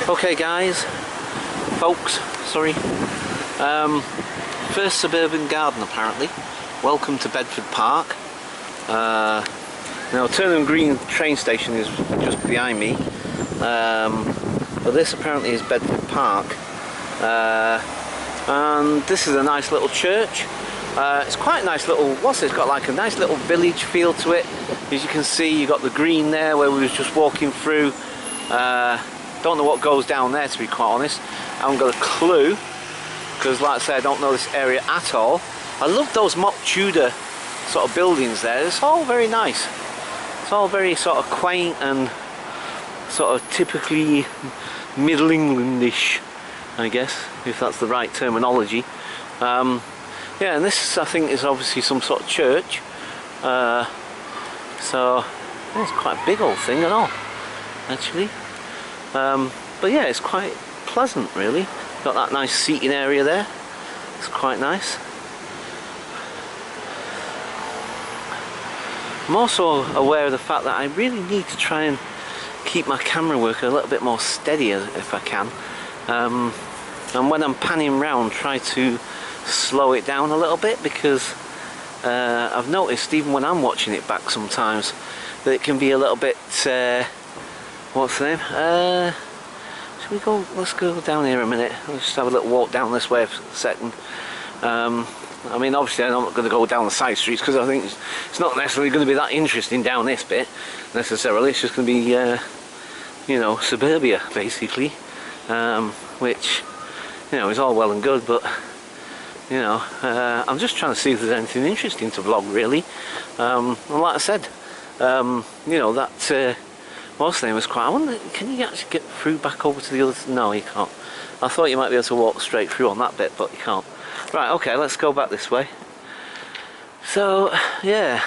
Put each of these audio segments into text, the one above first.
Okay guys, folks, sorry. First suburban garden apparently. Welcome to Bedford Park. Now Turnham Green train station is just behind me. But this apparently is Bedford Park. And this is a nice little church. It's quite a nice little, it's got like a nice little village feel to it. As you can see, you got the green there where we was just walking through. Don't know what goes down there, to be quite honest. I haven't got a clue, because like I say, I don't know this area at all. I love those mock Tudor sort of buildings there. It's all very nice. It's all very sort of quaint and sort of typically Middle Englandish, I guess, if that's the right terminology. Yeah, and this I think is obviously some sort of church. So yeah, it's quite a big old thing and all, actually. But yeah, it's quite pleasant really. Got that nice seating area there. It's quite nice. I'm also aware of the fact that I really need to try and keep my camera work a little bit more steady if I can. And when I'm panning round, try to slow it down a little bit, because I've noticed even when I'm watching it back sometimes that it can be a little bit what's the name? Should we go? Let's go down here a minute. Let's just have a little walk down this way for a second. I mean, obviously I'm not going to go down the side streets, because I think it's not necessarily going to be that interesting down this bit necessarily. It's just going to be you know, suburbia basically, which, you know, is all well and good, but you know, I'm just trying to see if there's anything interesting to vlog really. And like I said, you know, that what's the name was quite, I wonder, can you actually get through back over to the other, no you can't. I thought you might be able to walk straight through on that bit, but you can't. Right, okay, let's go back this way. So yeah,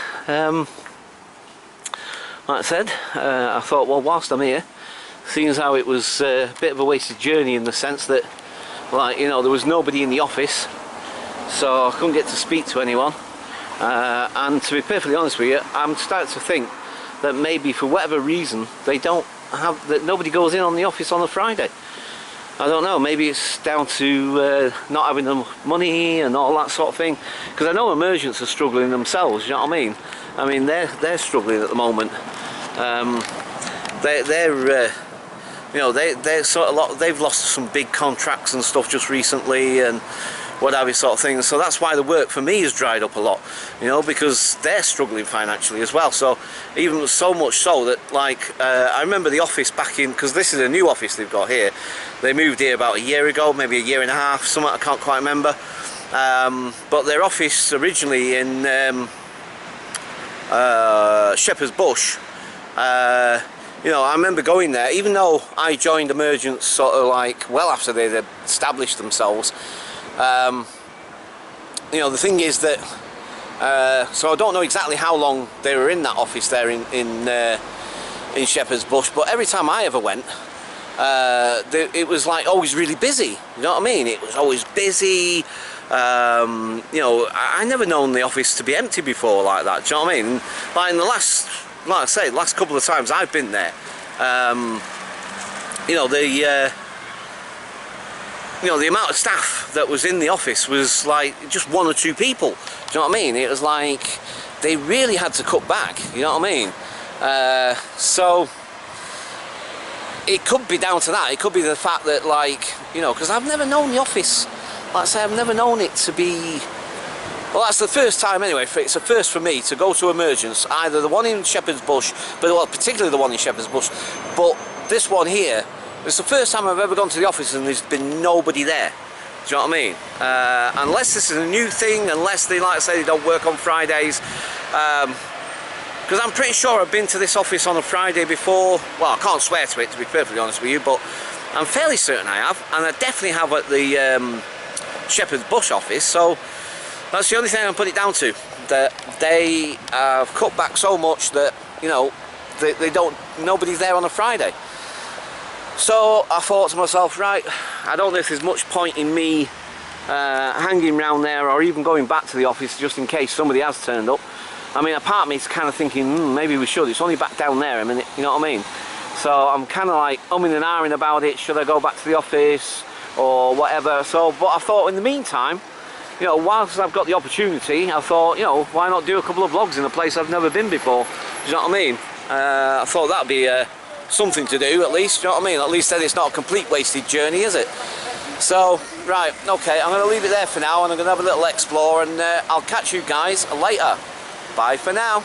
like I said, I thought, well, whilst I'm here, seeing as how it was a bit of a wasted journey in the sense that, like, you know, there was nobody in the office, so I couldn't get to speak to anyone. And to be perfectly honest with you, I'm starting to think that maybe for whatever reason they don't have, that nobody goes in on the office on a Friday. I don't know, maybe it's down to not having the money and all that sort of thing, because I know emergents are struggling themselves, you know what I mean? I mean, they're struggling at the moment. They're you know, they're sort of they've lost some big contracts and stuff just recently and what have you sort of thing. So that's why the work for me has dried up a lot, you know, because they're struggling financially as well. So even so much so that, like, I remember the office back in, because this is a new office they've got here. They moved here about a year ago, maybe a year and a half, something I can't quite remember. But their office originally in Shepherd's Bush, you know, I remember going there, even though I joined emergents sort of like well after they'd established themselves. You know, the thing is that so I don't know exactly how long they were in that office there in Shepherd's Bush, but every time I ever went, it was like always really busy, you know what I mean? It was always busy. You know, I never known the office to be empty before like that, do you know what I mean? Like in the last, like I say, last couple of times I've been there, you know, you know, the amount of staff that was in the office was like just one or two people, do you know what I mean? It was like they really had to cut back, you know what I mean? So it could be down to that. It could be the fact that, like, you know, because I've never known the office, like I say, I've never known it to be, well, that's the first time anyway, it's a first for me to go to emergence, either the one in Shepherd's Bush, but well, particularly the one in Shepherd's Bush, but this one here, it's the first time I've ever gone to the office and there's been nobody there. Do you know what I mean? Unless this is a new thing, unless they, like I say, they don't work on Fridays. Because I'm pretty sure I've been to this office on a Friday before. Well, I can't swear to it, to be perfectly honest with you, but I'm fairly certain I have, and I definitely have at the Shepherd's Bush office. So that's the only thing I can put it down to, that they have cut back so much that, you know, they don't, nobody's there on a Friday. So I thought to myself, right, I don't know if there's much point in me hanging around there or even going back to the office just in case somebody has turned up. I mean, a part of me is kind of thinking, maybe we should. It's only back down there a minute, you know what I mean? So I'm kind of like umming and ahhing about it. Should I go back to the office or whatever? So, but I thought in the meantime, you know, whilst I've got the opportunity, I thought, you know, why not do a couple of vlogs in a place I've never been before? Do you know what I mean? I thought that'd be something to do at least. Do you know what I mean? At least then it's not a complete wasted journey, is it? So, right, okay, I'm going to leave it there for now, and I'm going to have a little explore, and I'll catch you guys later. Bye for now.